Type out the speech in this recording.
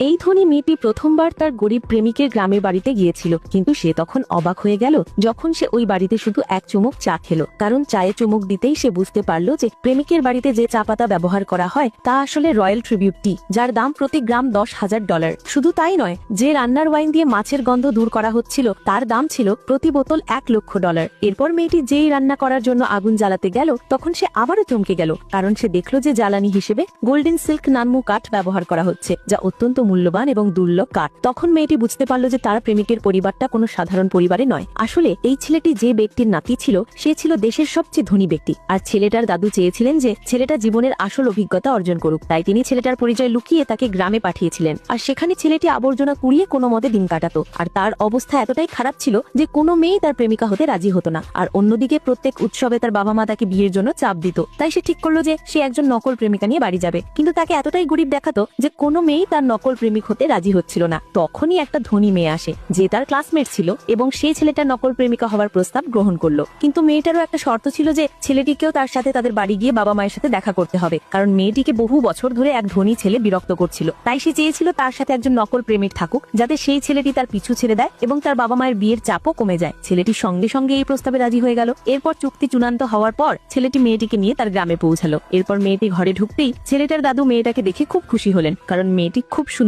এই ধনী মেয়েটি প্রথমবার তার গরিব প্রেমিকের গ্রামের বাড়িতে গিয়েছিল, কিন্তু সে তখন অবাক হয়ে গেল যখন সে ওই বাড়িতে শুধু এক চুমুক চা খেলো। কারণ চায়ে চুমুক দিতেই সে বুঝতে পারলো যে প্রেমিকের বাড়িতে যে চা পাতা ব্যবহার করা হয় তা আসলে রয়্যাল ট্রিবিউট টি, যার দাম প্রতি গ্রাম $10,000। শুধু তাই নয়, যে রান্নার ওয়াইন দিয়ে মাছের গন্ধ দূর করা হচ্ছিল তার দাম ছিল প্রতি বোতল $1,00,000। এরপর মেয়েটি যেই রান্না করার জন্য আগুন জ্বালাতে গেল তখন সে আবারও চমকে গেল, কারণ সে দেখলো যে জ্বালানি হিসেবে গোল্ডেন সিল্ক নানমু কাঠ ব্যবহার করা হচ্ছে, যা অত্যন্ত মূল্যবান এবং দুর্লভ কাঠ। তখন মেয়েটি বুঝতে পারলো যে তার প্রেমিকের পরিবারটা কোনো সাধারণ পরিবারে নয়। আসলে এই ছেলেটি যে ব্যক্তির নাতি ছিল সে ছিল দেশের সবচেয়ে ধনী ব্যক্তি, আর ছেলেটার দাদু চেয়েছিলেন যে ছেলেটা জীবনের আসল অভিজ্ঞতা অর্জন করুক। তাই তিনি ছেলেটার পরিচয় লুকিয়ে তাকে গ্রামে পাঠিয়েছিলেন, আর সেখানে ছেলেটি আবর্জনা কুড়িয়ে কোনো মতে দিন কাটাতো। আর তার অবস্থা এতটাই খারাপ ছিল যে কোনো মেয়েই তার প্রেমিকা হতে রাজি হতো না। আর অন্যদিকে প্রত্যেক উৎসবে তার বাবা মা তাকে বিয়ের জন্য চাপ দিত। তাই সে ঠিক করলো যে সে একজন নকল প্রেমিকা নিয়ে বাড়ি যাবে, কিন্তু তাকে এতটাই গরিব দেখাতো যে কোনো মেয়েই তার নকল প্রেমিক হতে রাজি হচ্ছিল না। তখনই একটা ধনী মেয়ে আসে যে তার ক্লাসমেট ছিল, এবং সেই ছেলেটার নকল প্রেমিকা হওয়ার প্রস্তাব গ্রহণ করলো। কিন্তু মেয়েটারও একটা শর্ত ছিল যে ছেলেটিকেও তার সাথে তাদের বাড়ি গিয়ে বাবা মায়ের সাথে দেখা করতে হবে, কারণ মেয়েটিকে বহু বছর ধরে এক ধনী ছেলে বিরক্ত করছিল। তাই সে চেয়েছিল তার সাথে একজন নকল প্রেমিক থাকুক, যাতে সেই ছেলেটি তার পিছু ছেড়ে দেয় এবং তার বাবা মায়ের বিয়ের চাপও কমে যায়। ছেলেটি সঙ্গে সঙ্গে এই প্রস্তাবে রাজি হয়ে গেল। এরপর চুক্তি চূড়ান্ত হওয়ার পর ছেলেটি মেয়েটিকে নিয়ে তার গ্রামে পৌঁছালো। এরপর মেয়েটি ঘরে ঢুকতেই ছেলেটার দাদু মেয়েটাকে দেখে খুব খুশি হলেন, কারণ মেয়েটি খুব সুন্দর।